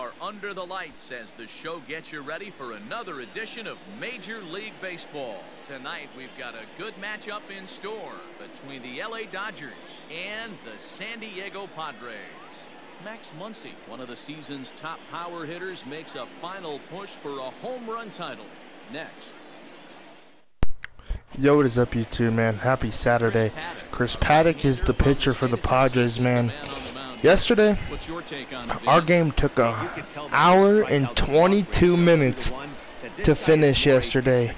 are under the lights as the show gets you ready for another edition of Major League Baseball. Tonight we've got a good matchup in store between the LA Dodgers and the San Diego Padres. Max Muncy, one of the season's top power hitters, makes a final push for a home run title. Next. Yo, what is up, YouTube, man? Happy Saturday. Chris Paddock is the pitcher for the Padres, man. Yesterday, our game took an hour and 22 minutes to finish yesterday.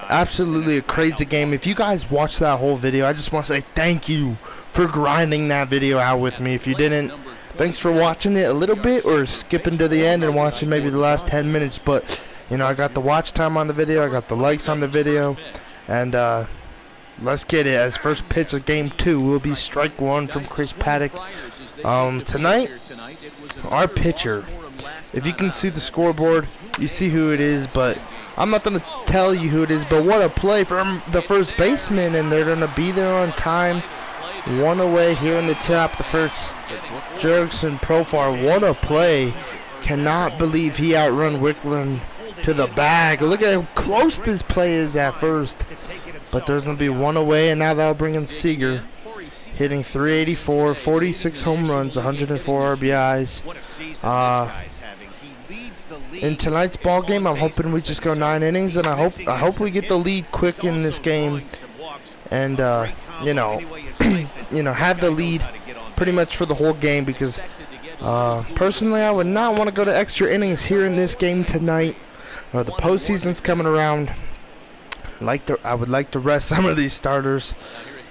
Absolutely a crazy game. If you guys watched that whole video, I just want to say thank you for grinding that video out with me. If you didn't, thanks for watching it a little bit or skipping to the end and watching maybe the last 10 minutes. But, you know, I got the watch time on the video. I got the likes on the video. And, let's get it. As first pitch of game 2 will be strike 1 from Chris Paddock. Tonight, our pitcher, if you can see the scoreboard, you see who it is, but I'm not going to tell you who it is. But what a play from the first baseman, and they're going to be there on time. One away here in the top, the first Jurickson Profar. What a play. Cannot believe he outrun Wickland to the bag. Look at how close this play is at first. But there's going to be one away, and now that'll bring in Seager. Hitting 384, 46 home runs, 104 RBIs. In tonight's ball game, I'm hoping we just go 9 innings, and I hope we get the lead quick in this game, and you know, have the lead pretty much for the whole game. Because personally, I would not want to go to extra innings here in this game tonight. The postseason's coming around. I would like to rest some of these starters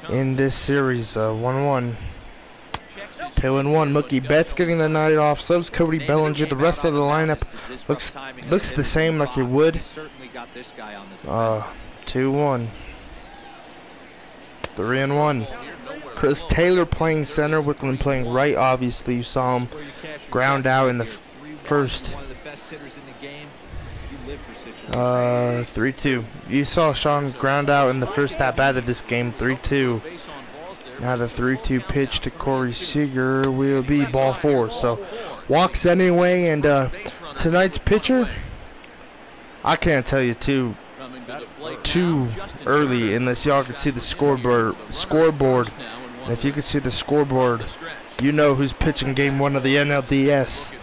in this series. 1-1. 2-1. Mookie Betts getting the night off. So's Cody Bellinger. The rest of the lineup looks the same like it would. 2-1. 3-1. Chris Taylor playing center. Wickland playing right. Obviously, you saw him ground out in the first. 3-2. You saw Sean ground out in the first at bat of this game. 3-2. Now the 3-2 pitch to Corey Seager will be ball 4. So walks anyway. And tonight's pitcher, I can't tell you too early unless y'all can see the scoreboard. And if you can see the scoreboard, you know who's pitching game 1 of the NLDS.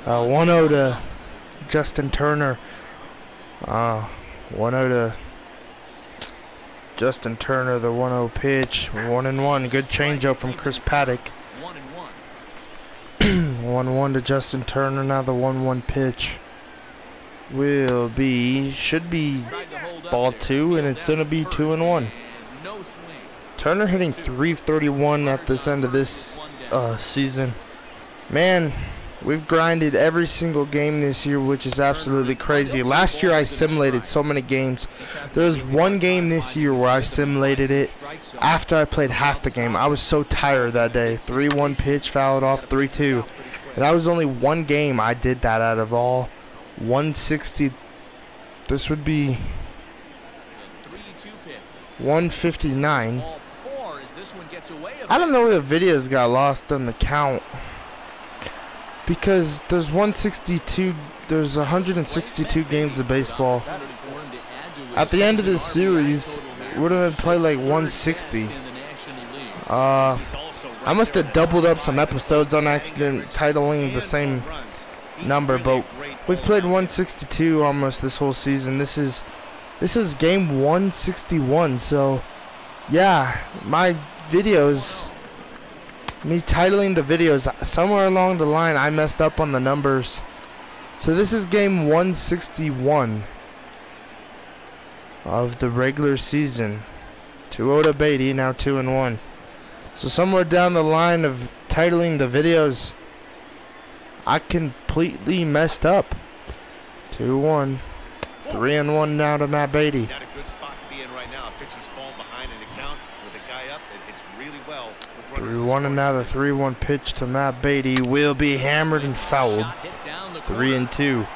1-0 to Justin Turner. 1-0 to Justin Turner, the 1-0 pitch. 1-1. Good changeup from Chris Paddock. 1-1 to Justin Turner. Now the 1-1 pitch should be ball 2, and it's going to be 2-1. Turner hitting 331 at this end of this season. Man, we've grinded every single game this year, which is absolutely crazy. Last year I simulated so many games. There was one game this year where I simulated it after I played half the game. I was so tired that day. 3-1 pitch, fouled off, 3-2. And that was only one game I did that out of all 160. This would be 159. I don't know where the videos got lost on the count. Because there's 162 games of baseball. At the end of this series, we're gonna play like 160. I must have doubled up some episodes on accident, titling the same number, but we've played 162 almost this whole season. This is game 161. So yeah, my videos. Me titling the videos, somewhere along the line I messed up on the numbers. So this is game 161 of the regular season. 2-0 to Beatty, now 2-1. So somewhere down the line of titling the videos, I completely messed up. 2-1. 3-1 now to Matt Beatty. 3-1, and now the 3-1 pitch to Matt Beatty will be hammered and fouled. 3-2.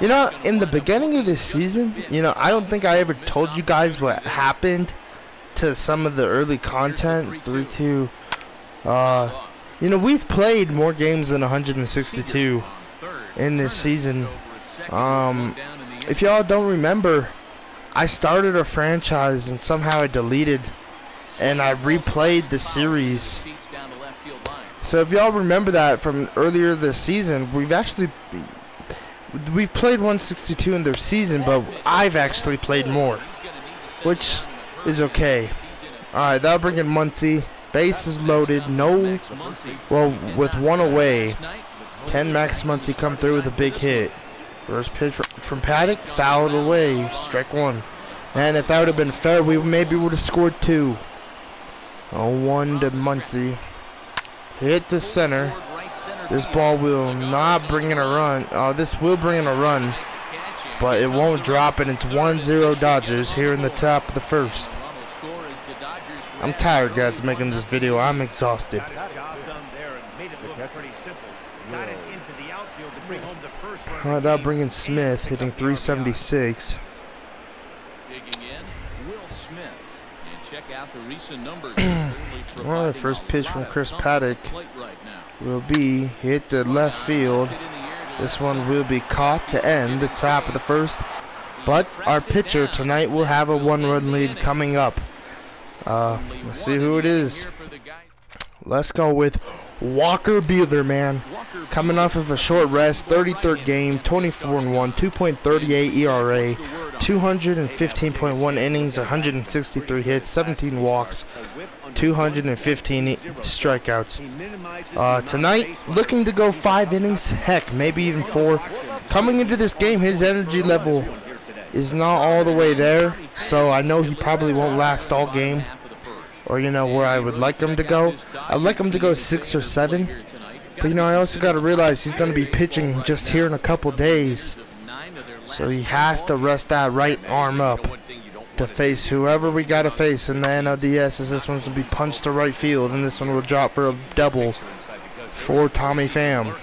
You know, in the beginning of this season, you know, I don't think I ever told you guys what happened to some of the early content. 3-2. You know, we've played more games than 162. in this season. If y'all don't remember, I started a franchise and somehow I deleted and I replayed the series. So if y'all remember that from earlier this season, we played 162 in their season, but I've actually played more, which is okay. Alright, that'll bring in Muncie. Base is loaded. No, well, with one away. Can Max Muncie come through with a big hit? First pitch from Paddock, fouled away. Strike one. And if that would have been fair, we maybe would have scored two. 0-1 to Muncie. Hit the center. This ball will not bring in a run. Oh, this will bring in a run, but it won't drop, and it's 1-0 Dodgers here in the top of the first. I'm tired, guys, making this video. I'm exhausted. Alright, that'll bring in Smith, hitting 376. Alright, first pitch from Chris Paddock will be hit to left field. This one will be caught to end the top of the first. But our pitcher tonight will have a 1-run lead coming up. Let's see who it is. Let's go with Walker Buehler, man. Coming off of a short rest, 33rd game, 24-1, 2.38 ERA, 215.1 innings, 163 hits, 17 walks, 215 strikeouts. Tonight, looking to go 5 innings, heck, maybe even 4. Coming into this game, his energy level is not all the way there, so I know he probably won't last all game, or you know where I would like him to go. I'd like him to go 6 or 7, but you know I also got to realize he's going to be pitching just here in a couple days, so he has to rest that right arm up to face whoever we got to face in the NLDS, as this one's going to be punched to right field, and this one will drop for a double for Tommy Pham.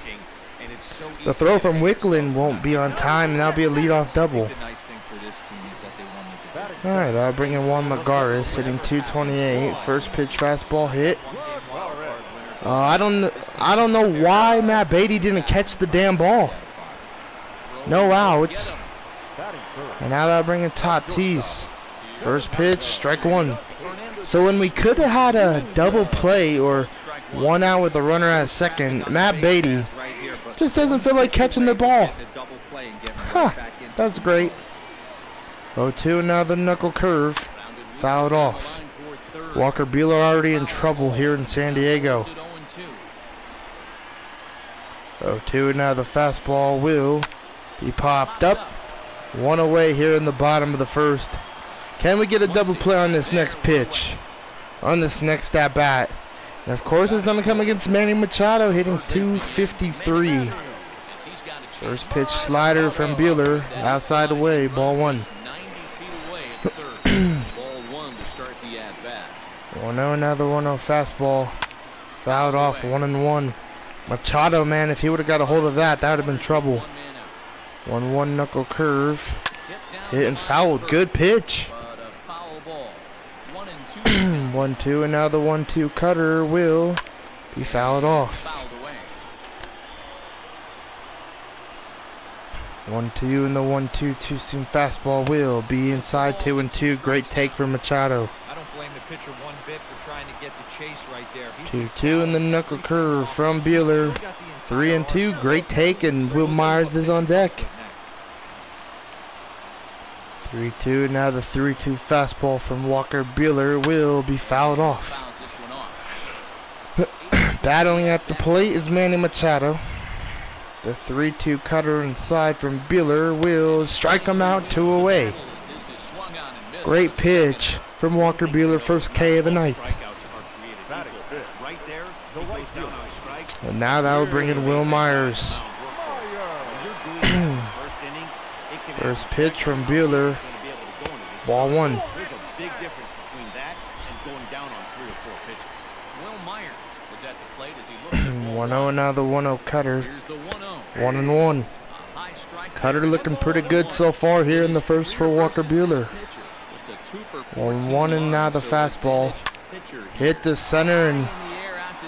The throw from Wicklund won't be on time, and that'll be a leadoff double. Alright, that'll bring in Juan Lagares, hitting 228. First pitch fastball hit. I don't know why Matt Beatty didn't catch the damn ball. No outs. And now that'll bring in Tatis. First pitch, strike one. So when we could have had a double play or 1 out with a runner at second, Matt Beatty just doesn't feel like catching the ball. Huh, that's great. 0-2, now the knuckle curve. Fouled off. Walker Buehler already in trouble here in San Diego. 0-2, now the fastball will be popped up. 1 away here in the bottom of the first. Can we get a double play on this next pitch? On this next at bat? And of course it's going to come against Manny Machado, hitting 253. First pitch slider from Buehler, outside away, ball 1. 1-0, another 1-0 fastball. Fouled off, 1-1. Machado, man, if he would have got a hold of that, that would have been trouble. 1-1 knuckle curve. Hit and fouled. Good pitch. 1-2, and now the 1-2 cutter will be fouled off. 1-2, and the 1-2 two-seam fastball will be inside 2-2. Great take from Machado. I don't blame the pitcher one bit for trying to get the chase right there. 2-2, and the knuckle curve from Buehler. 3-2. Great take, and Will Myers is on deck. 3-2, and now the 3-2 fastball from Walker Buehler will be fouled off. Battling at the plate is Manny Machado. The 3-2 cutter inside from Buehler will strike him out, 2 away. Great pitch from Walker Buehler, first K of the night. And now that will bring in Will Myers. First pitch from Buehler, ball 1. There's a big difference between that and going down on 3 or 4 pitches. Will Myers was at the plate as he looks at 1-0, now the 1-0 cutter. Here's the 1-0. 1-1. Cutter looking pretty good so far here in the first for Walker Buehler. 1-1, and now the fastball. Hit the center, and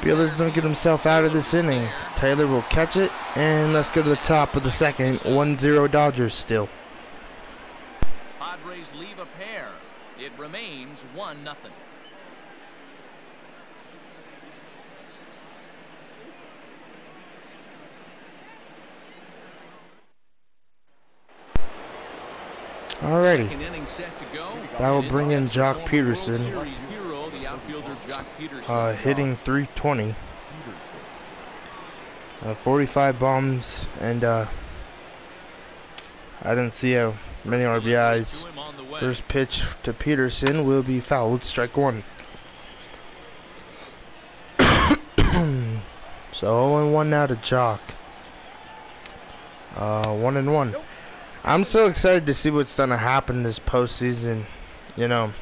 Buehler's going to get himself out of this inning. Taylor will catch it, and let's go to the top of the second. 1-0 Dodgers still. Padres leave a pair. It remains 1-0. Alrighty, that will bring in Jock Peterson, hitting .320, 45 bombs, and I didn't see how many RBIs. First pitch to Peterson will be fouled, strike one. So 0-1 now to Jock. 1-1. I'm so excited to see what's gonna happen this postseason. You know,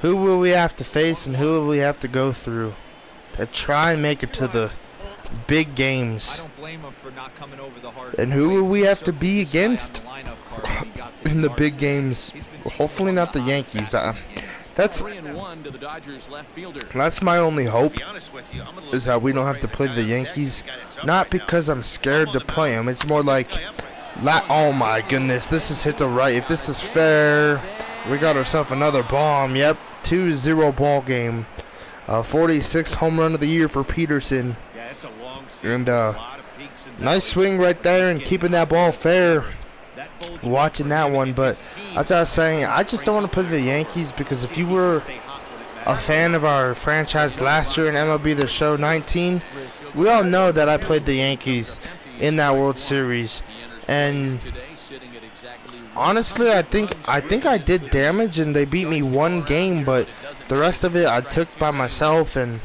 who will we have to face and who will we have to go through to try and make it to the big games? And who will we have to be against in the big games? Hopefully not the Yankees. That's my only hope, is that we don't have to play the Yankees. Not because I'm scared to play them. It's more like, oh my goodness, this is hit the right. If this is fair, we got ourselves another bomb. Yep, 2-0 ball game. 46th home run of the year for Peterson. And nice swing right there and keeping that ball fair. Watching that one, but that's what I was saying. I just don't want to play the Yankees, because if you were a fan of our franchise last year in MLB The Show 19, we all know that I played the Yankees in that World Series. And honestly, I think I did damage, and they beat me one game, but the rest of it I took by myself. And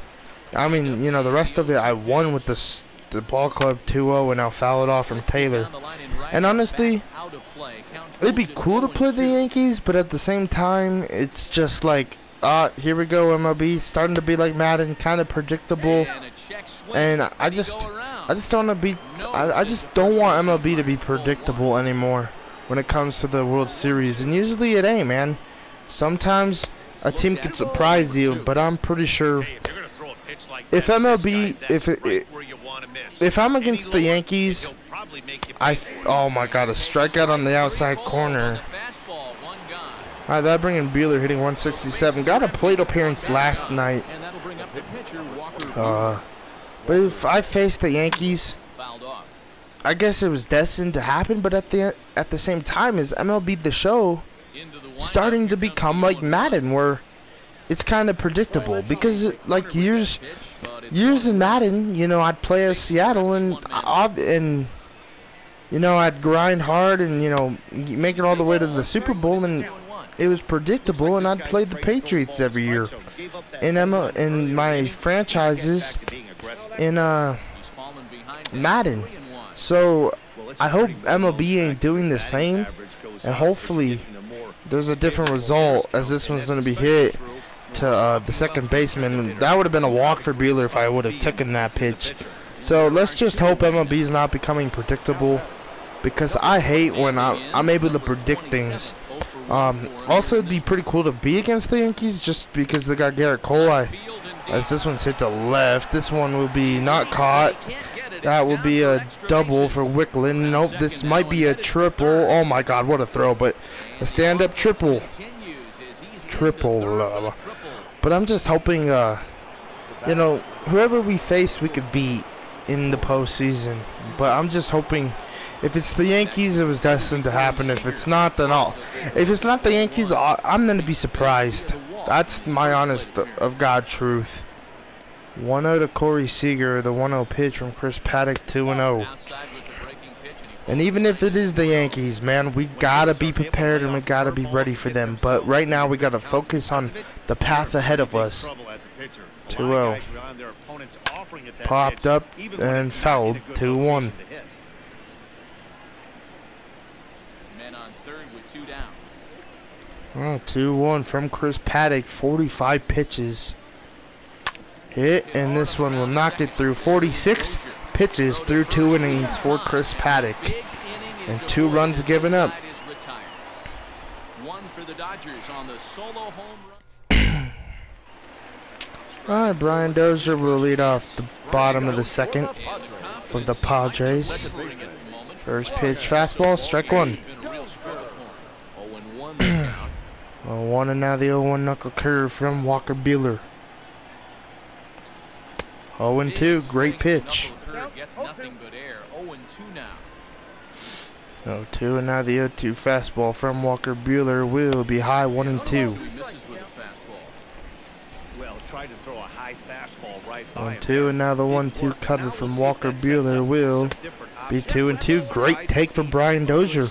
I mean, you know, the rest of it I won with the ball club 2-0, and I'll foul it off from Taylor. And honestly, it'd be cool to play the Yankees, but at the same time, it's just like, here we go, MLB, starting to be like Madden, kind of predictable. And I just don't want to be, I just don't want MLB to be predictable anymore when it comes to the World Series. And usually it ain't, man. Sometimes a team could surprise you, but I'm pretty sure if MLB, if I'm against the Yankees, oh my God, a strikeout on the outside corner. Alright, that bringing Buehler hitting 167. Got a plate appearance last night. But if I faced the Yankees, I guess it was destined to happen. But at the same time, is MLB The Show starting to become like Madden, where it's kind of predictable? Because like years in Madden, you know, I'd play as Seattle, and you know, I'd grind hard and, you know, make it all the way to the Super Bowl, and it was predictable, and I'd play the Patriots every year in my franchises in Madden. So I hope MLB ain't doing the same, and hopefully there's a different result, as this one's going to be hit to the second baseman. That would have been a walk for Buehler if I would have taken that pitch. So let's just hope MLB's not becoming predictable, because I hate when I'm able to predict things. Also, it'd be pretty cool to be against the Yankees, just because they got Garrett Cole. As this one's hit to left, this one will be not caught. That will be a double for Wicklund. Nope, this might be a triple. Oh my God, what a throw! But a stand-up triple. But I'm just hoping, you know, whoever we face, we could beat in the postseason. But I'm just hoping, if it's the Yankees, it was destined to happen. If it's not, then if it's not the Yankees, I'm gonna be surprised. That's my honest of God truth. 1-0 to Corey Seager, the 1-0 pitch from Chris Paddock, 2-0. And even if it is the Yankees, man, we gotta be prepared and we gotta be ready for them. But right now, we gotta focus on the path ahead of us. 2-0. Popped up and fouled, 2-1. Men on third with 2 down. 2-1 from Chris Paddock, 45 pitches. Hit, and this one will knock it through. 46 pitches through 2 innings for Chris Paddock, and 2 runs given up. One for the Dodgers on the solo home run. Alright, Brian Dozier will lead off the bottom of the second for the Padres. First pitch, fastball, strike one. 0-1 and now the 0-1 knuckle curve from Walker Buehler. 0-2, great pitch. 0-2 and now the 0-2 fastball from Walker Buehler will be high, 1-2. Well, try to throw a high fastball right by 1-2 and now the 1-2 cutter from Walker Buehler will be 2-2. Great take for Brian Dozier.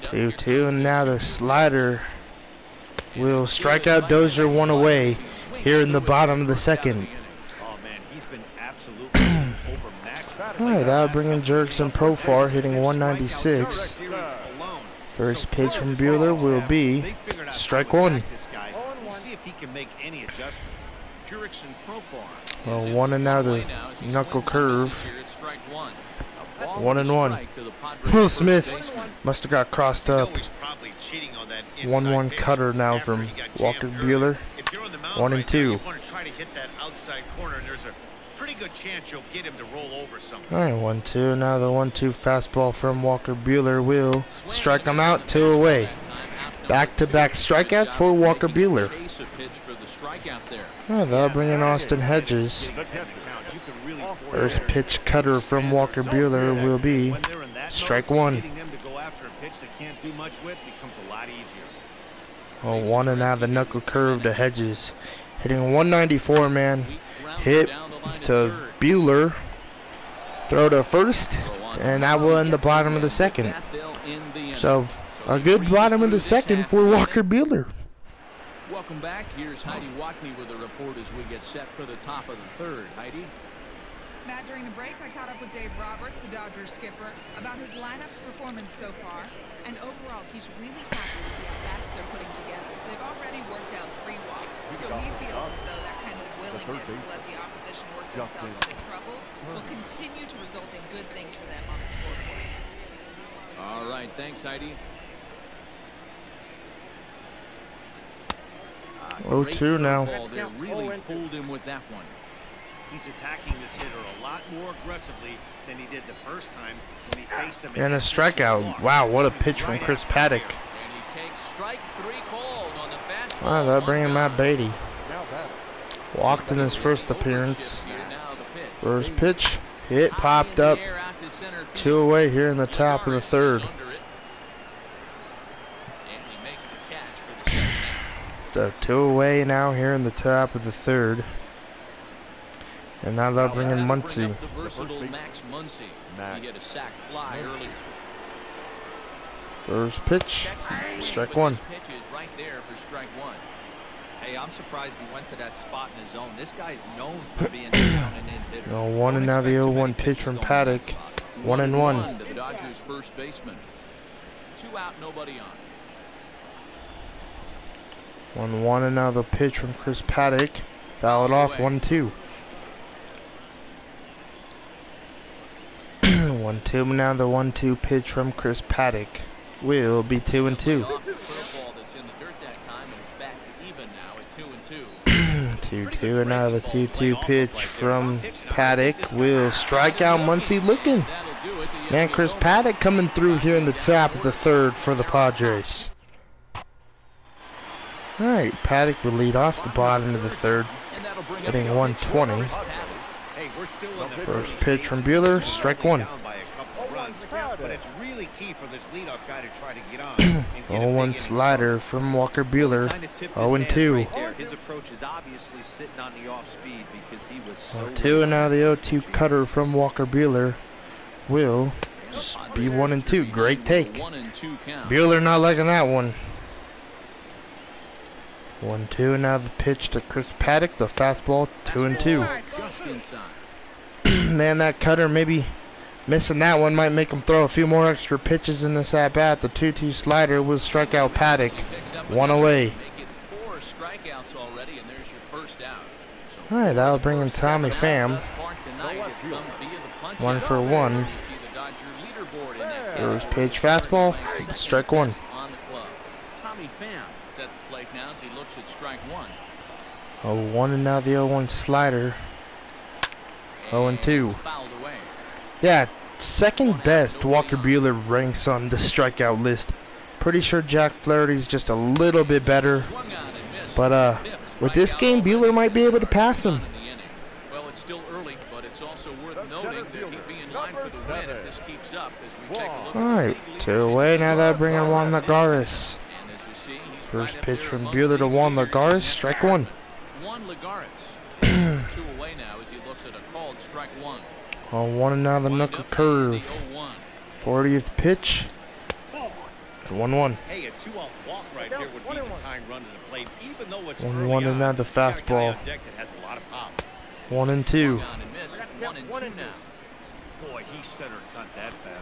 2-2 and now the slider will strike out Dozier, one away here in the bottom of the second. Alright, that'll bring in Jurickson Profar hitting 196. First pitch from Buehler will be strike one. Well, 1 and now the knuckle curve. 1-1. Will Smith must have got crossed up. 1-1 cutter now from Walker Buehler. 1-2. Alright, 1-2. Now the 1-2 fastball from Walker Buehler will strike him out, 2 away. Back-to-back strikeouts for Walker Buehler. Alright, that'll bring in Austin Hedges. First pitch cutter from Walker Buehler will be strike one. 1 and now the knuckle curve to Hedges. Hitting 194, man. Hit to Buehler. Throw to first. And that will end the bottom of the second. So, a good bottom of the second for Walker Buehler. Welcome back. Here's Heidi Wackney with a report as we get set for the top of the third. Heidi? Matt, during the break, I caught up with Dave Roberts, the Dodgers skipper, about his lineup's performance so far. And overall, he's really happy with the at-bats they're putting together. They've already worked out 3 walks, so he feels as though that kind of willingness to let the opposition work themselves into trouble will continue to result in good things for them on the scoreboard. All right, thanks, Heidi. 0-2 now. They really fooled him with that one. He's attacking this hitter a lot more aggressively than he did the first time when he faced him. And a strikeout. Wow, what a pitch from Chris Paddock. And he takes strike 3 called on the fastball. Wow, that'll bring in Matt Beatty. Walked in his first appearance. First pitch, hit, popped up. 2 away here in the top of the third. So 2 away now here in the top of the third. And now they'll bring in Muncy. First pitch, strike one. Hey, I'm surprised he went to that spot in his zone. This guy's known for being down and in hitter. 0-1 and now the 0-1 pitch from Paddock. 1-1. The Dodgers first baseman. 2 out, nobody on. 1-1 and now the pitch from Chris Paddock. Fouled off, 1-2. 1-2 now the 1-2 pitch from Chris Paddock will be 2-2. 2-2 and now the 2-2 pitch from Paddock will strike out Muncy looking. Man, Chris Paddock coming through here in the top of the third for the Padres. Alright, Paddock will lead off the bottom of the third, hitting 120. First pitch from Buehler, strike one. 0-1 slider from Walker Buehler, 0-2. His approach is obviously sitting on the off speed because he was so 0-2 and now the 0-2 cutter from Walker Buehler will be 1-2. Great take. Buehler not liking that one. 1-2 and now the pitch to Chris Paddock, the fastball, 2-2. Man, that cutter maybe missing that one might make him throw a few more extra pitches in this at bat. The 2-2 slider will strike out Paddock, 1 away. Alright, that'll bring in Tommy Pham. 1 for 1. First pitch fastball, strike one. It's at the plate now as he looks at strike one. 0-1 and now the 0-1 slider. 0-2. Fouled away. Yeah, second best Walker Buehler ranks on the strikeout list. Pretty sure Jack Flaherty's just a little bit better. But with this game, Buehler might be able to pass him. Well, it's still early, but it's also worth noting that he'd be in line for the win if this keeps up as we take a look. Alright, 2 away. Now that bring in Juan Lagares. First pitch from Buehler to Juan Lagares. Strike one. Juan Lagares. 2 away now as he looks at a called strike one. 0-1 and now the knuckle curve. 40th pitch. 1-1. Hey, a 2-out walk right there would be the tying run to the plate, even though it's 1-1 and now the fastball. 1-2.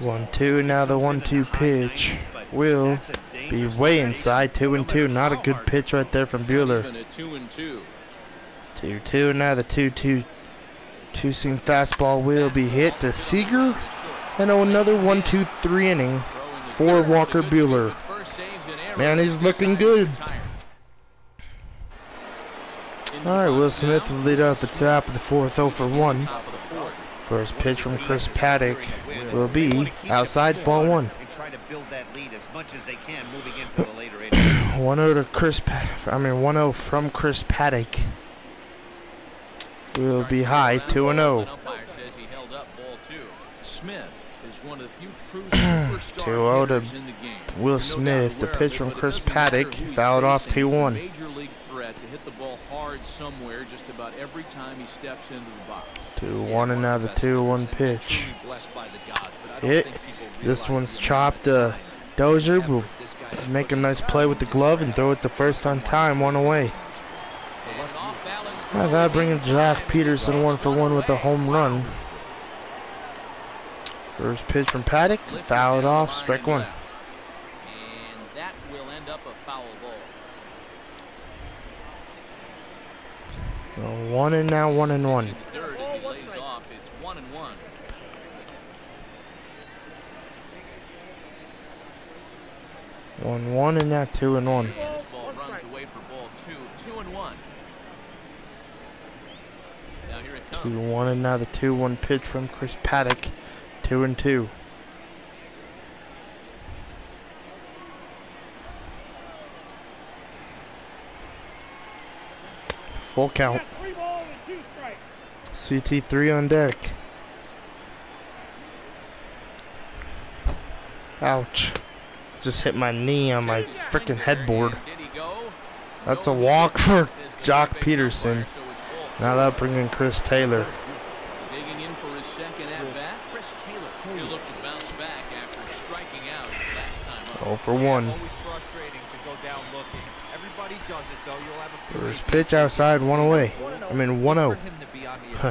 1-2 and now the 1-2 pitch will be way inside. 2-2. Not a good pitch right there from Buehler. 2-2 and now the 2-2 two-seam fastball will be hit to Seager. And another 1-2-3 inning for Walker Buehler. Man, he's looking good. Alright, Will Smith will lead off the top of the fourth, 0-for-1. First pitch from Chris Paddock will be outside, ball one. 1-0 to Chris. 1-0 from Chris Paddock. Will be high, 2-0. Smith is one of the few true 2-0 to Will Smith. The pitch from Chris Paddock fouled off 2-1. Major league threat to hit the ball hard somewhere just about every time he steps into the box. 2-1 and now the 2-1 pitch. Hit. This one's chopped. Dozier will make a nice play with the glove and throw it the first on time. 1 away. Now that bringing Jack Peterson 1-for-1 with a home run. First pitch from Paddock, fouled off, strike one. And that will end up a foul ball. 1 and now 1-1. Third as he lays off, it's 1-1. 1-1 and now 2-1. This ball runs away for ball 2-1. Now here it comes. 2-1 and now the 2-1 pitch from Chris Paddock. 2-2. Full count. CT3 on deck. Ouch. Just hit my knee on my freaking headboard. That's a walk for Jock Peterson. Now that'll bring in Chris Taylor. Digging in for his second at-bat, Chris Taylor. He'll look to bounce back after striking out his last time up. 0-for-1. Always frustrating to go down looking. Everybody does it though. You'll have a First pitch outside, 1 away. 1-0.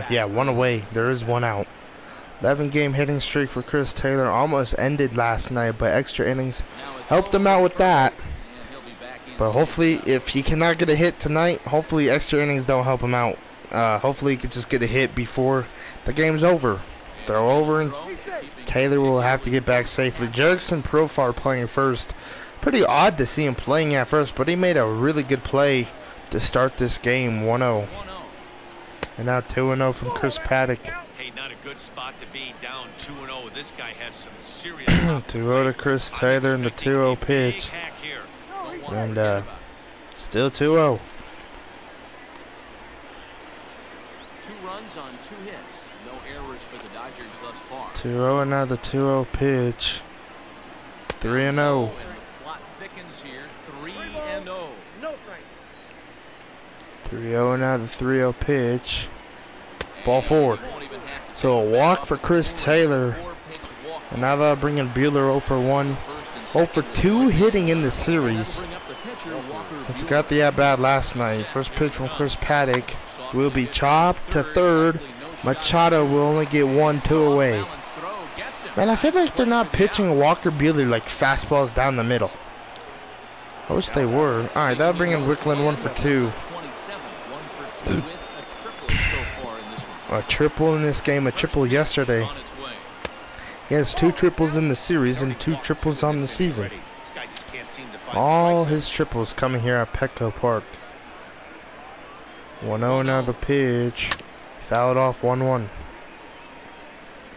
Yeah, 1 away. There is 1 out. 11-game hitting streak for Chris Taylor almost ended last night, but extra innings helped him out with that. But hopefully, if he cannot get a hit tonight, hopefully extra innings don't help him out. Hopefully he could just get a hit before the game's over. Throw over and Taylor will have to get back safely. Jerickson Profar playing first. Pretty odd to see him playing at first, but he made a really good play to start this game. 1-0. And now 2-0 from Chris Paddock. Hey, not a good spot to be, down 2-0. This guy has some serious 2-0 to Chris Taylor in the 2-0 pitch. And still 2-0. 2 runs on 2 hits. No errors for the Dodgers thus far. 2-0 and now the 2-0 pitch. 3-0. And the plot thickens here. 3-0. 3-0 and now the 3-0 pitch. Ball 4. So a walk for Chris Taylor. And now they'll bring in Buehler 0-for-1. 0-for-2 hitting in the series. Since he got the at-bat last night. First pitch from Chris Paddock will be chopped to third. Machado will only get 1-2 away. Man, I feel like they're not pitching Walker Buehler like fastballs down the middle. I wish they were. Alright, that'll bring in Wicklund 1-for-2. A triple in this game, a triple yesterday. He has 2 triples in the series and 2 triples on the season. All his triples coming here at Petco Park. 1-0 now the pitch. Fouled off 1-1.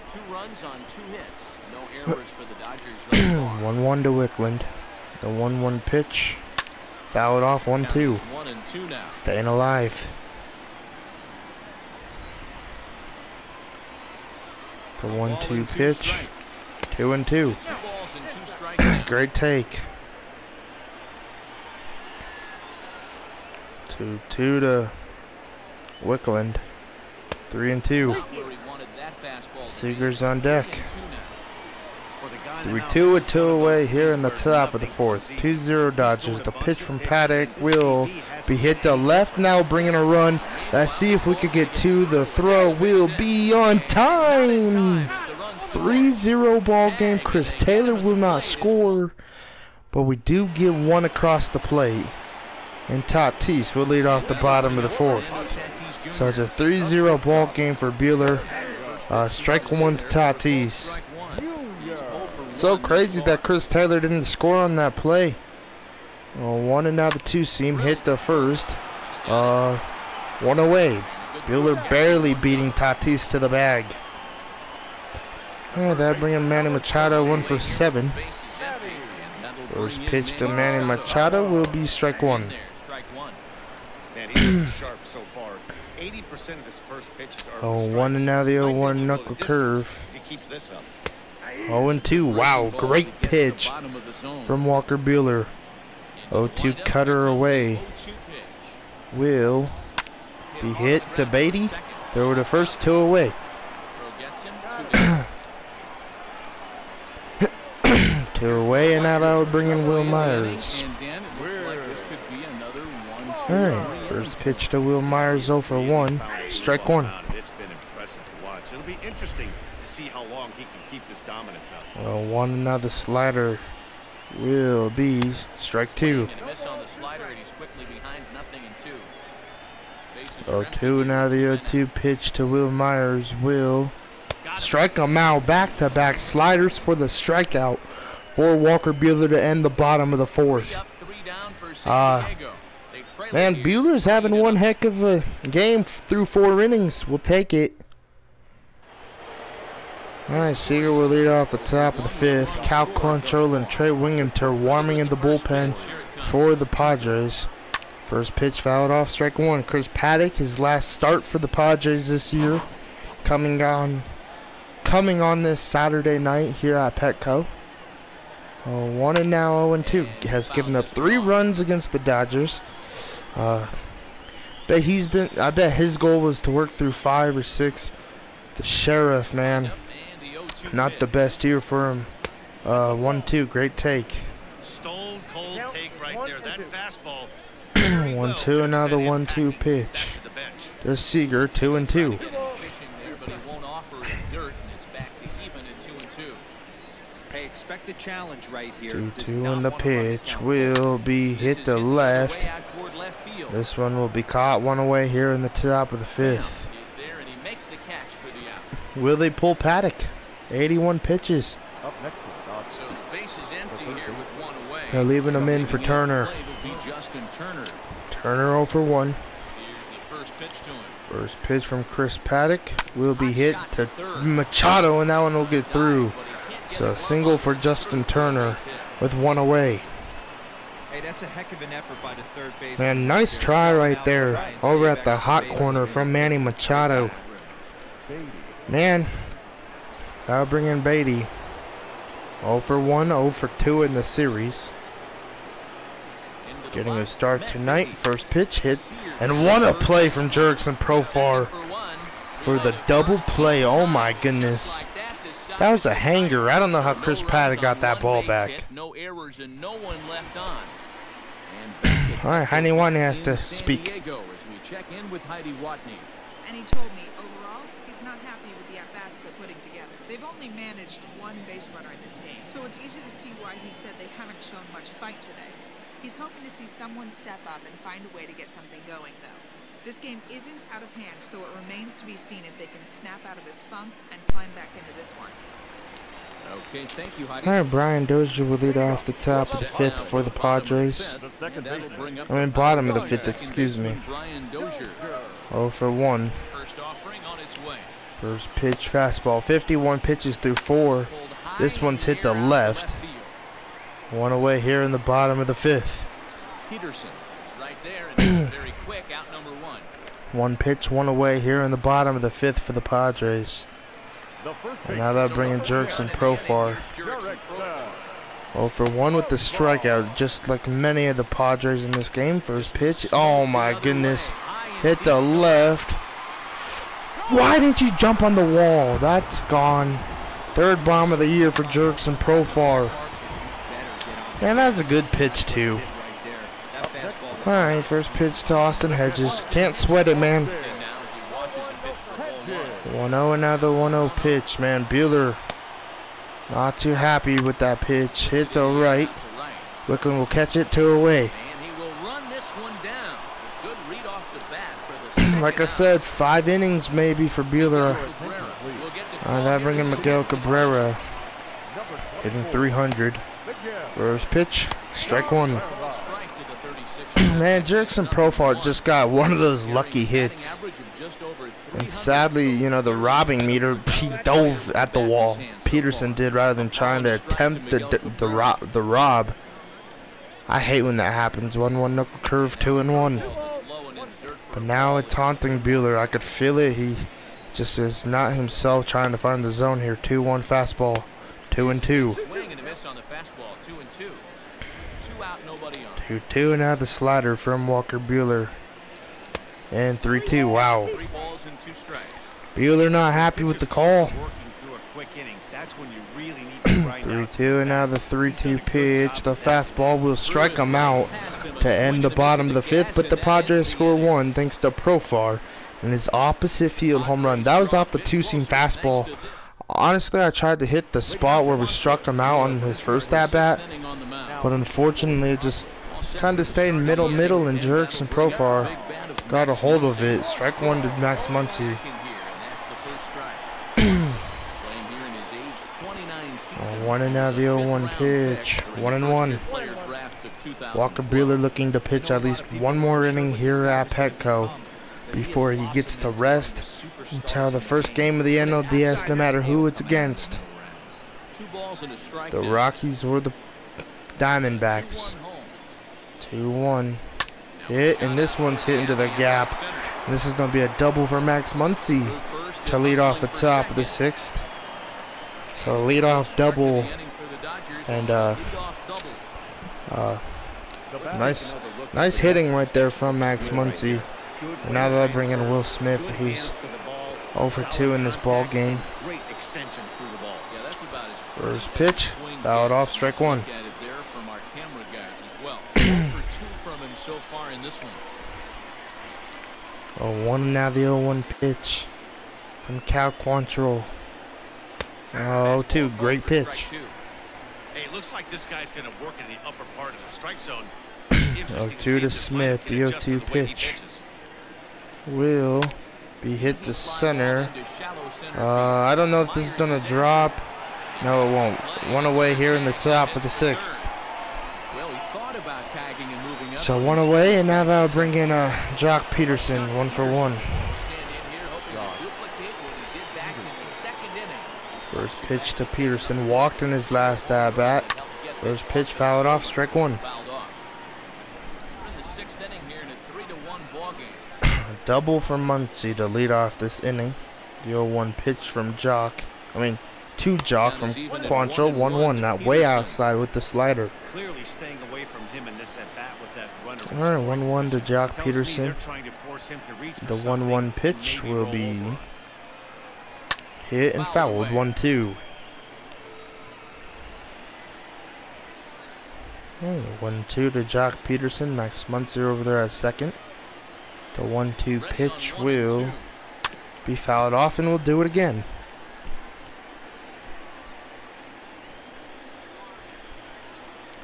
2 runs on 2 hits. No errors for the Dodgers. 1-1 to Wickland. The 1-1 pitch. Fouled off 1-2. 1-2 now. Staying alive. The 1-2 pitch. 2-2. 2 balls and 2 strikes. Great take. 2-2 to Wickland. 3-2. Seager's on deck. 3-2 with 2 away here in the top of the 4th. 2-0 Dodgers. The pitch from Paddock will be hit to left now, bringing a run. Let's see if we could get to the throw. Will be on time. 3-0 ball game. Chris Taylor will not score, but we do get 1 across the plate. And Tatis will lead off the bottom of the 4th. So it's a 3-0 ball game for Buehler. Strike 1 to Tatis. So crazy that Chris Taylor didn't score on that play. 1 and now the 2 seam hit the first. 1 away. Buehler barely beating Tatis to the bag. That bringing Manny Machado 1 for 7. First pitch to Manny Machado will be strike 1. Man, he's sharp so far. 80% of his first pitches are 1 and now the 0-1 knuckle curve. He keeps this up. 0-2. Wow, great pitch from Walker Buehler. 0-2 cutter away. Will be hit to Beatty. Throw to first, 2 away. 2 away, and now that will bring in Will Myers. Alright, first pitch to Will Myers 0 for 1. Strike 1. It's been impressive to watch. It'll be interesting to see how long he can keep this dominance up. 1 and now the slider will be strike 2. 0-2 now the 0-2 pitch to Will Myers will strike him out. Back-to-back sliders for the strikeout for Walker Buehler to end the bottom of the 4th. Man, Buehler's having one heck of a game through 4 innings. We'll take it. Alright, Seager will lead off the top of the 5th. Cal Quantrill and Trey Winginter warming in the bullpen for the Padres. First pitch fouled off, strike 1. Chris Paddock, his last start for the Padres this year, coming on this Saturday night here at Petco. 1 and now 0-2. Has given up 3 runs against the Dodgers. I bet his goal was to work through 5 or 6. The Sheriff, man, not the best here for him. 1-2, great take. Stone cold take right there. That fastball. 1-2 and now the 1-2 pitch. To Seager, 2-2. Hey, expect a challenge right here. 2-2 and the pitch will be hit to left. This one will be caught 1 away here in the top of the 5th. Will they pull Paddock? 81 pitches. They're leaving him in for Turner. Turner 0 for 1. First pitch from Chris Paddock will be hit to Machado, and that one will get through. So a single for Justin Turner with 1 away. Hey, that's a heck of an effort by the third baseman. Man, nice try right there over at the hot corner from Manny Machado. Man, that'll bring in Beatty. 0 for 1, 0 for 2 in the series. Getting a start tonight. First pitch hit, and what a play from Jurickson Profar for the double play. Oh my goodness. That was a hanger. I don't know how Chris Paddock got that ball back. Alright, Heidi Watney has to speak. And he told me, overall, he's not happy with the at-bats they're putting together. They've only managed 1 base runner in this game, so it's easy to see why he said they haven't shown much fight today. He's hoping to see someone step up and find a way to get something going, though. This game isn't out of hand, so it remains to be seen if they can snap out of this funk and climb back into this one. Okay, thank you, Heidi. All right, Brian Dozier will lead off the top of the 5th for the Padres. I mean, bottom of the 5th, excuse me. 0 for 1. First offering on its way. First pitch, fastball. 51 pitches through 4. This one's hit the left. 1 away here in the bottom of the 5th. Peterson is right there and very quick, out number 1. 1 pitch, 1 away here in the bottom of the 5th for the Padres. And now they'll bring in Jurickson Profar. 0 for 1 with the strikeout, just like many of the Padres in this game. First pitch. Oh my goodness. Hit the left. Why didn't you jump on the wall? That's gone. 3rd bomb of the year for Jurickson Profar. Man, that's a good pitch too. Alright, first pitch to Austin Hedges. Can't sweat it, man. 1-0 and now the 1-0 pitch, man. Buehler not too happy with that pitch. Hit to right. Wicklund will catch it 2 away. Like I said, 5 innings maybe for Buehler. That bringing Miguel Cabrera hitting 300. First pitch, strike 1. Man, Jurickson Profar just got one of those lucky hits. And sadly, you know, the robbing meter, he dove at the wall. Peterson did rather than trying to attempt the rob. I hate when that happens. 1-1 knuckle curve, 2-1. But now it's haunting Buehler. I could feel it. He just is not himself trying to find the zone here. 2-1 fastball, 2-2. 2-2 and now the slider from Walker Buehler. And 3-2. Wow. Buehler not happy with the call. 3-2 and now the 3-2 pitch. The fastball will strike him out to end the bottom of the 5th, but the Padres score 1 thanks to Profar and his opposite field home run. That was off the 2-seam fastball. Honestly, I tried to hit the spot where we struck him out on his first at-bat, but unfortunately it just kind of stayed middle, and Jurickson Profar got a hold of it. Strike 1 to Max Muncy. 1 and now the 0-1 pitch. 1-1. Walker Buehler looking to pitch at least 1 more inning here at Petco before he gets to rest until the first game of the NLDS, no matter who it's against. The Rockies or the Diamondbacks. 2-1. Hit, and this one's hit into the gap. And this is going to be a double for Max Muncy to lead off the top of the 6th. So leadoff double, and nice hitting right there from Max Muncy. And now they'll bring in Will Smith, who's 0 for 2 in this ball game. First pitch, fouled off, strike 1. Oh, 1 now the 0-1 pitch from Cal Quantrill. Oh, 2, great pitch. Hey, looks like this guy's going to work in the upper part of the strike zone. 0-2 to Smith. The 0-2 pitch will be hit to center. I don't know if this is going to drop. No, it won't. 1 away here in the top of the 6th. So 1 away, and now that'll bring in Jock Peterson, 1 for 1. First pitch to Peterson, walked in his last at-bat. First pitch fouled off, strike 1. A double from Muncy to lead off this inning. The 0-1 pitch from Jock. To Jock from Quantrill, 1-1. Not way outside with the slider. Clearly staying away from him in this at-bat with that runner. All right, 1-1 to Jock Peterson. The 1-1 pitch will be hit and fouled. 1-2. 1-2 to Jock Peterson. Max Muncy over there at second. The 1-2 pitch will be fouled off, and we'll do it again.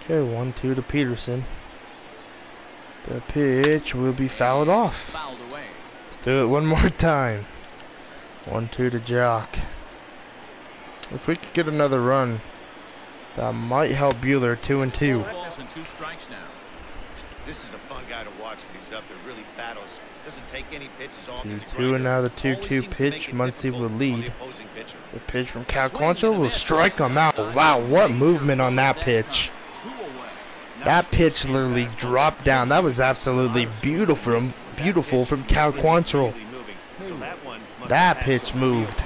Okay, 1-2 to Peterson. The pitch will be fouled off. Let's do it one more time. 1-2 to Jock. If we could get another run, that might help Buehler. 2-2. This is a fun guy to watch when he's up there. Really battles. Doesn't take any pitches off. 2-2, and now the 2-2 pitch. Muncy will lead. The pitch from Cal Quantrill will strike him out. Wow, what movement on that pitch. That pitch literally dropped down. That was absolutely beautiful from Cal Quantrill. That pitch moved.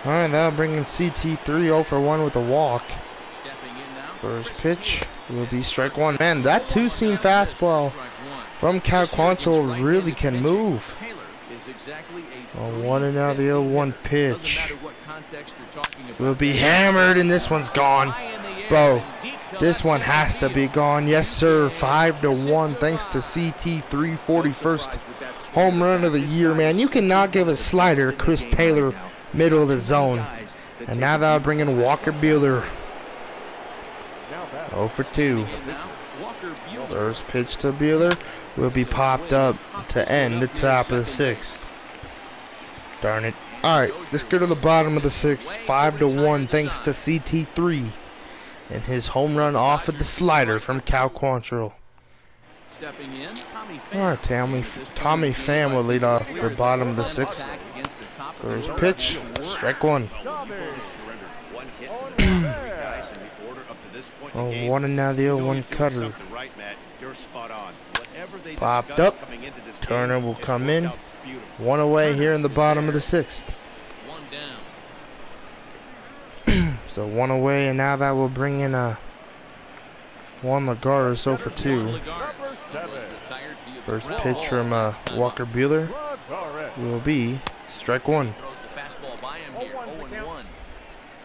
Alright, now bringing CT3 0 for 1 with a walk. First pitch will be strike one. Man, that two-seam fastball from Cal Quantrill really can move. A 1 and now the 0-1 pitch will be hammered, and this one's gone. Bro, this one has to be gone. Yes, sir. 5-1 thanks to CT3 41st home run of the year, man. You cannot give a slider, Chris Taylor, middle of the zone. And now that'll bring in Walker Buehler. 0 for 2. First pitch to Buehler will be popped up to end the top of the 6th. Darn it. Alright, let's go to the bottom of the 6th. 5-1 thanks to CT3. And his home run off of the slider from Cal Quantrill. Alright, Tommy Pham will lead off the bottom of the 6th. First pitch, strike one. 1 and now the 0-1 cutter. Popped up. Turner will come in. 1 away here in the bottom of the 6th. So 1 away, and now that will bring in Juan Lagares, 0 for 2. First pitch from Walker Buehler will be strike one.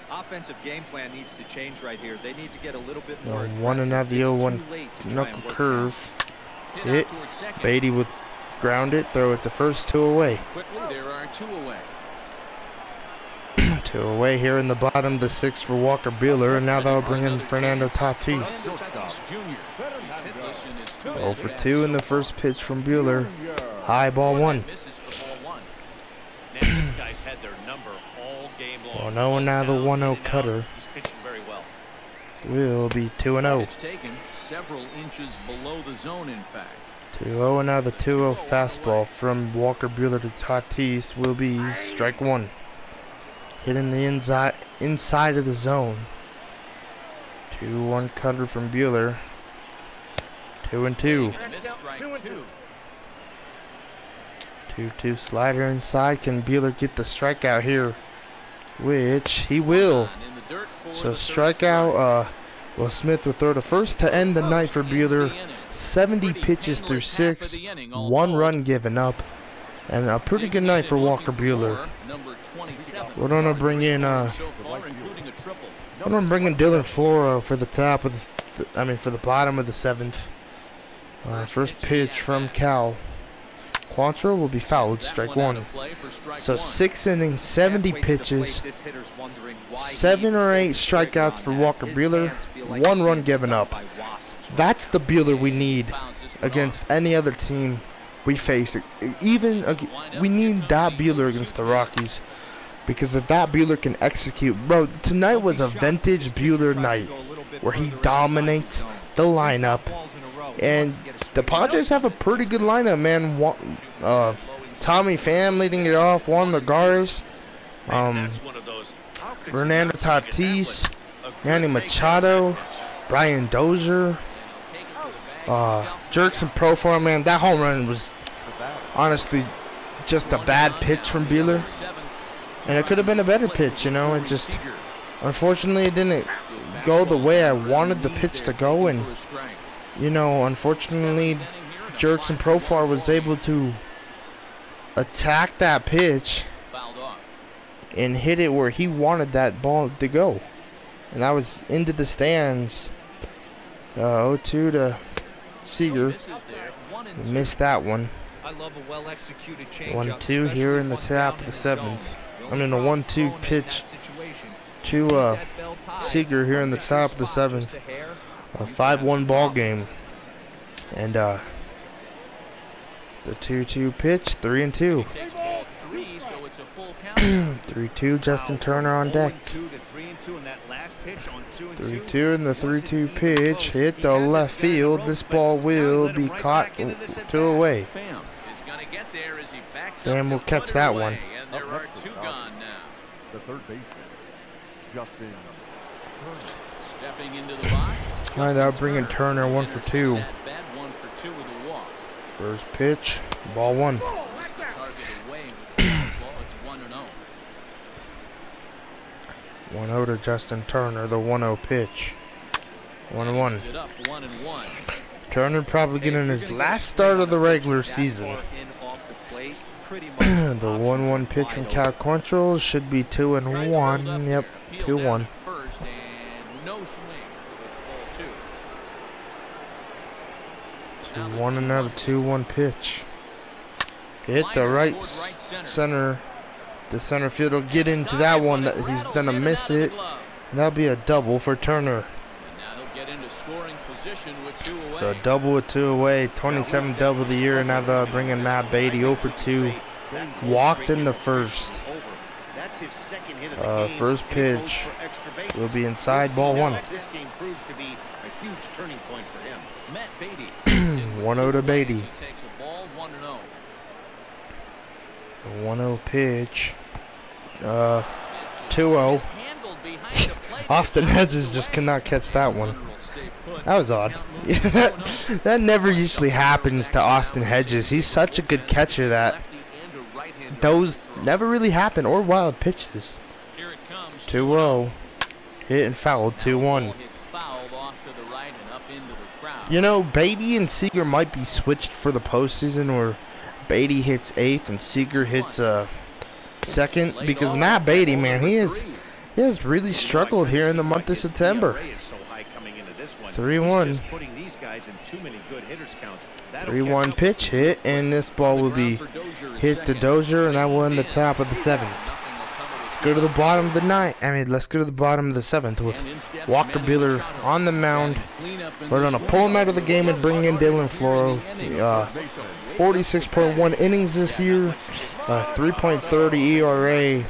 Offensive game plan needs to change right here. They need to get a little bit more. 1 and now the 0-1 knuckle curve. Hit. Beatty would ground it, throw it to first, 2 away. Quickly, there are 2 away. 2 away here in the bottom of the 6th for Walker Buehler, and now they'll bring in Fernando Tatis. 0 for 2 in the first pitch from Buehler. High ball 1. 1-0 and now the 1-0 cutter will be 2-0. It's taken several inches below the zone, in fact. 2-0 and now the 2-0 fastball from Walker Buehler to Tatis will be strike one. Hitting the inside of the zone. 2-1 cutter from Buehler. 2-2. 2-2 slider inside. Can Buehler get the strikeout here? Which he will. So strikeout. Will Smith will throw to first to end the night for Buehler. 70 pitches through 6. 1 run given up. And a pretty good night for Walker Buehler. We're gonna bring in Dylan Floro for the top of for the bottom of the 7th. First pitch from Cal Quantrill will be fouled, strike one. So 6 innings, 70 pitches, 7 or 8 strikeouts for Walker Buehler, 1 run given up. That's the Buehler we need against any other team we face. Even we need that Buehler against the Rockies, because if that Buehler can execute, bro, tonight was a vintage Buehler night where he dominates the lineup. And the Padres have a pretty good lineup, man. Tommy Pham leading it off, Juan Lagares, Fernando Tatis, Manny Machado, Brian Dozier, Jerkson Profar, man. That home run was honestly just a bad pitch from Buehler. And it could have been a better pitch, you know. It just, unfortunately, it didn't go the way I wanted the pitch to go. And, you know, unfortunately, Jerkson Profar was able to attack that pitch and hit it where he wanted that ball to go. And that was into the stands. 0-2 to Seager. Missed that one. 1-2 here in the top of the 7th. I'm in a 1-2 pitch to Seager here in the top of the 7th. A 5-1 ball game. And The 2-2 pitch, 3-2. 3-2, Justin Turner on deck. 3-2 and the 3-2 pitch hit the left field. This ball will be caught 2 away. Sam will catch that one. And there are 2 gone now. The third baseman, Justin Turner. Stepping into the box. All right, that'll bring in Turner 1 for 2. 1 for 2 with a walk. First pitch, ball 1. That's the target away with the fastball. It's 1-0. 1-0 to Justin Turner, the 1-0 pitch. 1-1. It up 1-1. Turner probably getting his last start of the regular season. The 1-1 pitch from Cal Quantrill should be 2-1. Yep, 2-1. First and no swing. It's ball 2. 2-1, another 2-1 pitch. Hit the right center. The center field will get into that one. He's gonna miss it. And that'll be a double for Turner. So a double with 2 away. 27th double of the year. Now they'll bring in Matt Beatty 0 for 2. Walked in the first. First pitch will be inside, ball 1. This game proves to be a huge turning point for him. Matt Beatty 1-0 to Beatty. He takes a ball 1-0. The 1-0 pitch. 2-0. Austin Hedges just cannot catch that one. That was odd. That never usually happens to Austin Hedges. He's such a good catcher that those never really happen, or wild pitches. 2-0. Hit and fouled, 2-1. You know, Beatty and Seager might be switched for the postseason, or Beatty hits 8th and Seager hits 2nd, because Matt Beatty, man, he has really struggled here in the month of September. 3-1. 3-1 pitch hit, and this ball will be hit to Dozier, and that will end the top of the 7th. Let's go to the bottom of the ninth. Let's go to the bottom of the 7th with Walker Buehler on the mound. We're gonna pull him out of the game and bring in Dylan Floro. 46.1 innings this year, 3.30 ERA.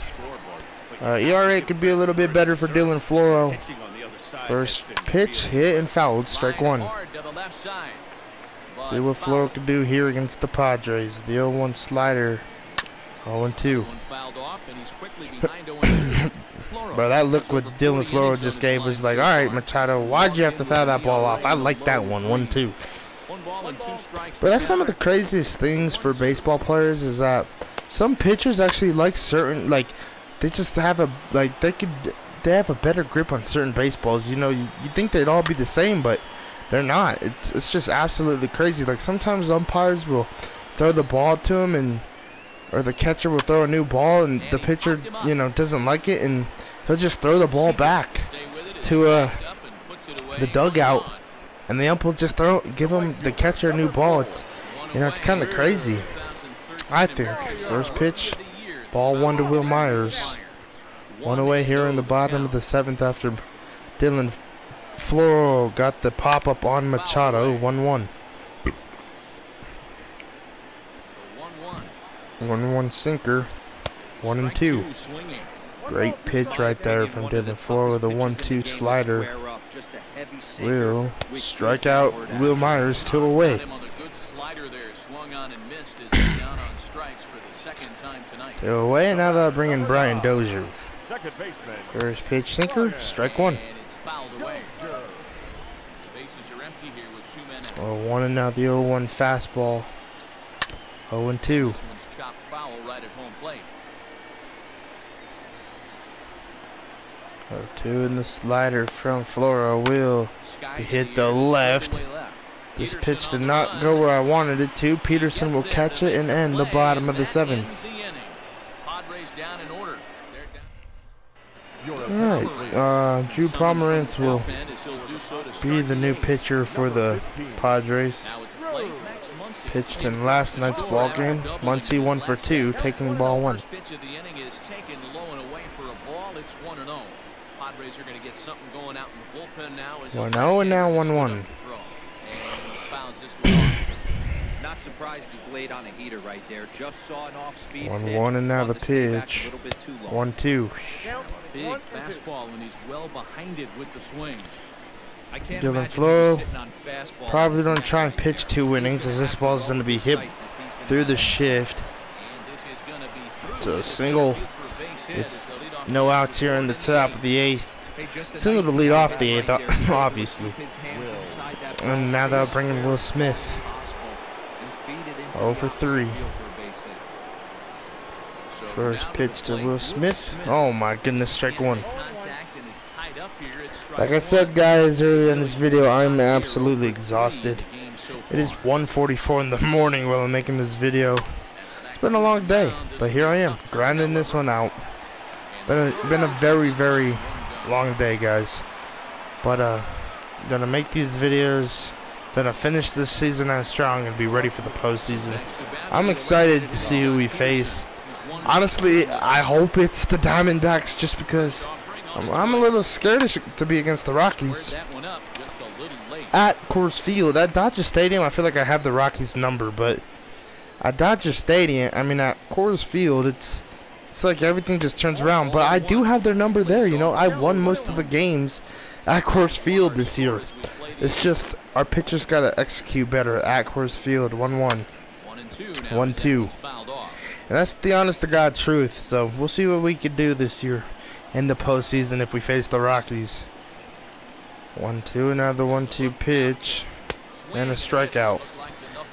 ERA could be a little bit better for Dylan Floro. First pitch hit and fouled, strike 1. See what Floro can do here against the Padres. The 0-1 slider, 0-2. But that look what Dylan Floro just gave was like, all right, Machado, why'd you have to foul that ball off? I like that one, 1-2. But that's some of the craziest things for baseball players, is that some pitchers actually like certain, like, they just have a, like, they have a better grip on certain baseballs. You know, you think they'd all be the same, but they're not. It's just absolutely crazy. Like, sometimes umpires will throw the ball to him, or the catcher will throw a new ball, and the pitcher, you know, doesn't like it, and he'll just throw the ball back to the dugout, and the ump will just give him, the catcher, a new ball. It's, you know, it's kind of crazy, I think. First pitch, ball 1 to Will Myers. 1 away here in the bottom of the 7th after Dylan Floro got the pop-up on Machado, 1-1. 1-1 sinker, 1-2. Great pitch right there from Dylan Floro. The 1-2 slider will strike out Will Myers, 2 away. 2 away, and now they'll bring in Brian Dozier. First pitch sinker, strike 1. 0-1, and now the 0-1 fastball, 0-2. 0-2, and the slider from Floro will hit the left. This pitch did not go where I wanted it to. Peterson will catch it and end the bottom of the 7th. Alright, Drew Pomeranz will be the new pitcher for the Padres. Pitched in last night's ball game. Muncy 1 for 2, taking ball 1. 1-0, and now 1-1. Not surprised he's laid on a heater right there. Just saw an off-speed 1-1 and now the pitch. 1-2. Big fastball, and he's well behind it with the swing. Dylan Floro probably going to try and pitch 2 innings, as this ball is going to be hit through the shift. It's a single with no outs here in the top of the 8th. Single to lead off the 8th, obviously. And now they'll bring in Will Smith. 0 for 3. First pitch to Will Smith. Oh my goodness, strike 1. Like I said, guys, earlier in this video, I'm absolutely exhausted. It is 1:44 in the morning while I'm making this video. It's been a long day, but here I am, grinding this one out. Been a very, very long day, guys. But gonna make these videos. Gonna finish this season out strong and be ready for the postseason. I'm excited to see who we face. Honestly, I hope it's the Diamondbacks, just because I'm a little scared to be against the Rockies. At Coors Field, at Dodger Stadium, I feel like I have the Rockies number, but at Dodger Stadium, I mean at Coors Field, it's like everything just turns around. But I do have their number there, you know. I won most of the games at Coors Field this year. It's just our pitchers gotta execute better at Coors Field. 1-1, 1-2, and that's the honest to God truth. So we'll see what we can do this year in the postseason if we face the Rockies. 1-2, another 1-2 pitch, and a strikeout.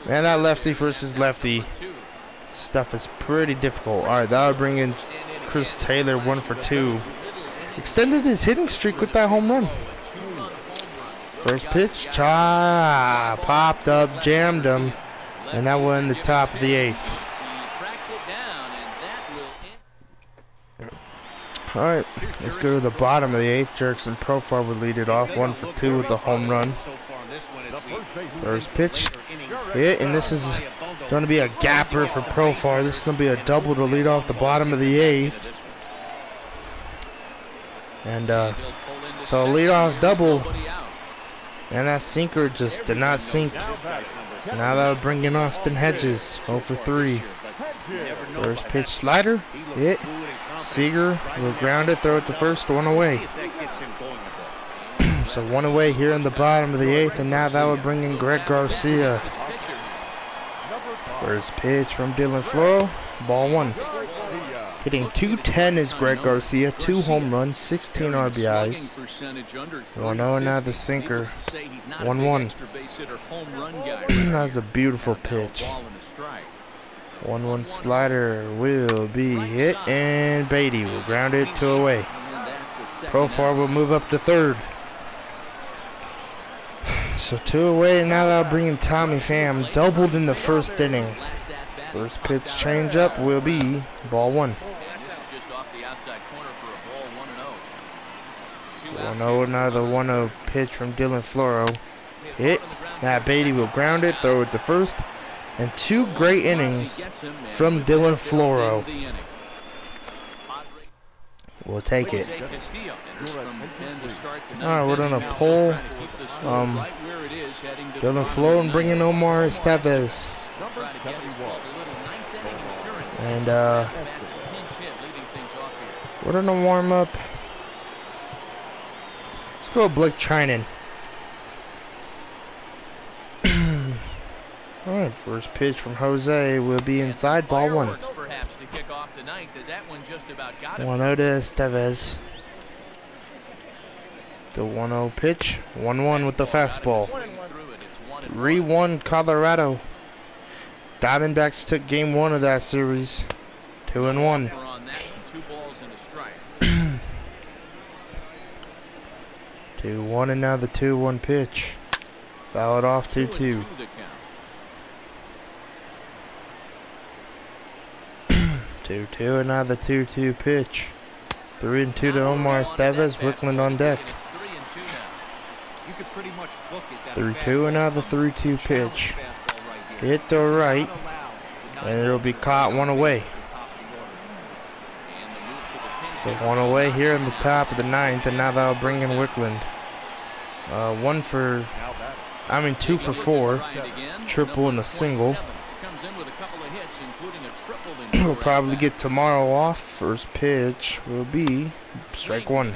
Man, that lefty versus lefty stuff is pretty difficult. All right, that would bring in Chris Taylor, 1 for 2. Extended his hitting streak with that home run. First pitch, popped up, jammed him, and that one in the top of the 8th. Alright, let's go to the bottom of the 8th. Jurickson Profar would lead it off, 1 for 2 with the home run. First pitch, hit, and this is going to be a gapper for Profar. This is going to be a double to lead off the bottom of the 8th. And so lead off double. And that sinker just did not sink. Now that'll bring in Austin Hedges, 0 for 3. First pitch slider, hit. Seager will ground it, throw it to first, 1 away. So 1 away here in the bottom of the 8th, and now that will bring in Greg Garcia. First pitch from Dylan Floro, ball 1. Hitting .210 is Greg Garcia, 2 home runs, 16 RBIs. 1-0 now the sinker, 1-1. That was a beautiful pitch. 1-1 slider will be hit, and Beatty will ground it 2 away. Profar will move up to third. So 2 away, and now that'll bring in Tommy Pham, doubled in the first inning. First pitch change-up will be ball 1. 1-0, now the 1-0 pitch from Dylan Floro. Hit. Now Beatty will ground it, throw it to first. And 2 great innings from Dylan Floro. We'll take it. Alright, we're gonna pull Dylan Floro and bring in Omar Estevez. And we're gonna warm up. Let's go with Blake Trinan. Alright, first pitch from Jose will be inside, ball 1. 1-0 to Estevez. The 1-0 pitch, 1-1 with the fastball. 3-1 Colorado. Diamondbacks took game 1 of that series. 2-1. 2-1, and now the 2-1 pitch. Foul it off, 2-2. 2-2, and now the 2-2 pitch. 3-2 to Omar Estevez. Wickland on deck. 3-2, and now the 3-2 pitch. Hit to right, and it'll be caught 1 away. So 1 away here in the top of the 9th, and now that'll bring in Wickland. 1 for I mean 2 for 4, triple and a single. He'll probably get tomorrow off. First pitch will be strike 1.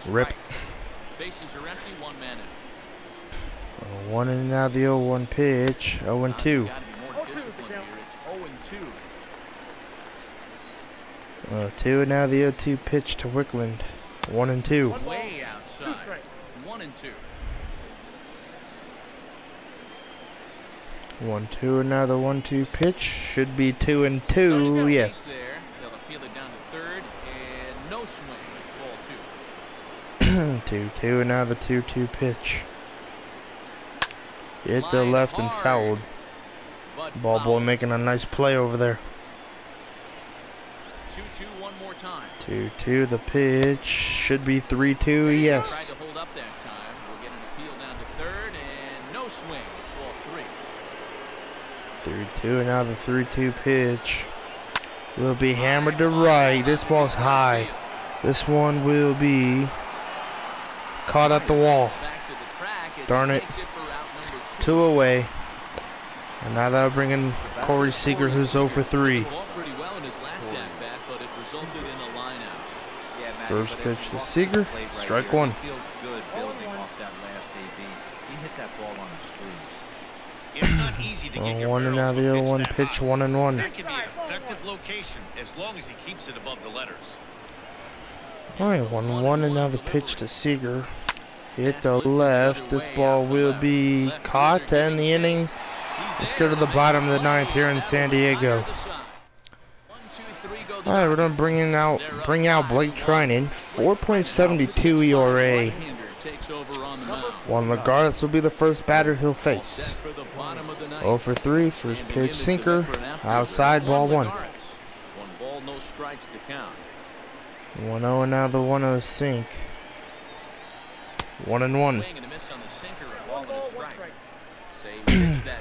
Rip. Bases are empty, 1 man in. 1 and now the 0-1 pitch. 0-2. 2 and now the 0-2 pitch to Wickland. 1-2. Way outside. 1-2. 1-2 and now the 1-2 pitch should be 2-2. Yes. They'll appeal it down to third and no swing. It's ball 2. 2-2 and now the 2-2 pitch. Hit the left and fouled. Ball boy making a nice play over there. 2-2 one more time. 2-2 the pitch should be 3-2. Yes. Tried to hold up that time. We'll get an appeal down to third and no swing. It's ball 3. 3-2 and now the 3-2 pitch will be hammered to right. This ball's high. This one will be caught at the wall. Darn it. 2 away. And now that'll bring in Corey Seager, who's 0 for 3. First pitch to Seager, strike 1. Feels good building off that last AB. He hit that ball on the screws. It's not easy to get your 1 and now the 0-1 pitch, 1-1. That can be an effective location as long as he keeps it above the letters. Alright, 1-1 and now the pitch to Seager. Hit the left. This ball will be caught to end the inning. Let's go to the bottom of the 9th here in San Diego. Alright, we're gonna bring out Blake Trinan. 4.72 ERA. Juan Lagares will be the first batter he'll face. 0 for 3, first pitch sinker, outside, ball 1. 1 ball, no strikes to count. 1-0 and now the 1-0 sink. 1-1.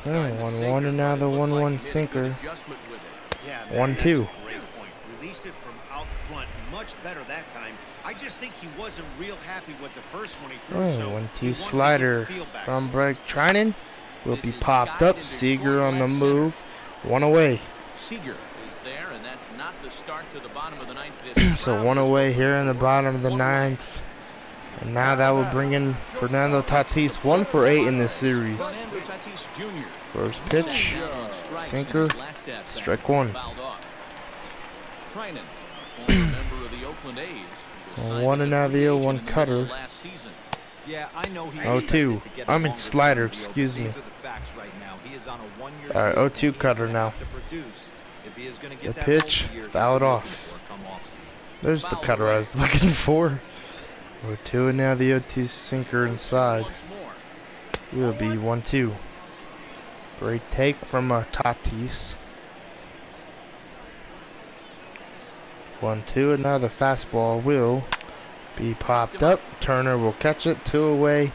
1-1 and now the 1-1 sinker. 1-2. Released it from out front much better that time. I just think he wasn't real happy with the first one he threw. So 1-2 slider from Blake Trinan will be popped up. Seager on the move. 1 away. Seager is there, and that's not the start to the bottom of the 9th. So 1 away here in the bottom of the 9th. And now that will bring in Fernando Tatis, 1 for 8 in this series. First pitch, sinker, strike 1. 1 and now the 0-1 cutter. 0-2. I'm in slider, excuse me. Alright, 0-2 cutter now. The pitch, fouled off. There's the cutter I was looking for. 0-2 and now the 0-2 sinker inside. Will be 1-2. Great take from Tatis. 1-2 and now the fastball will be popped up. Turner will catch it. 2 away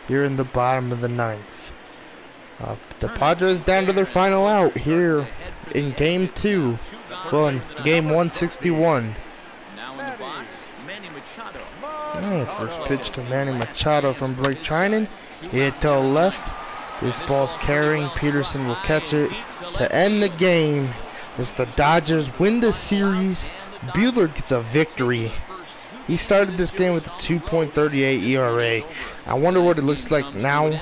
here in the bottom of the 9th. The Padres down to their final out here in game 2. Well, in game 161. First pitch to Manny Machado from Blake Trinan. Hit to left. This ball's carrying. Peterson will catch it to end the game as the Dodgers win the series. Buehler gets a victory. He started this game with a 2.38 ERA. I wonder what it looks like now.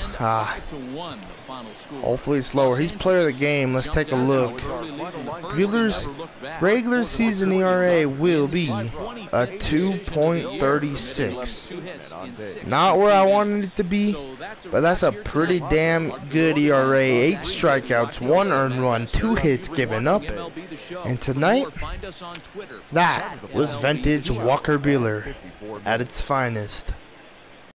Hopefully it's lower. He's player of the game. Let's take a look. Buehler's regular season ERA will be a 2.36. Not where I wanted it to be, but that's a pretty damn good ERA. 8 strikeouts, 1 earned run, 2 hits given up. And tonight, that was vintage Walker Buehler at its finest.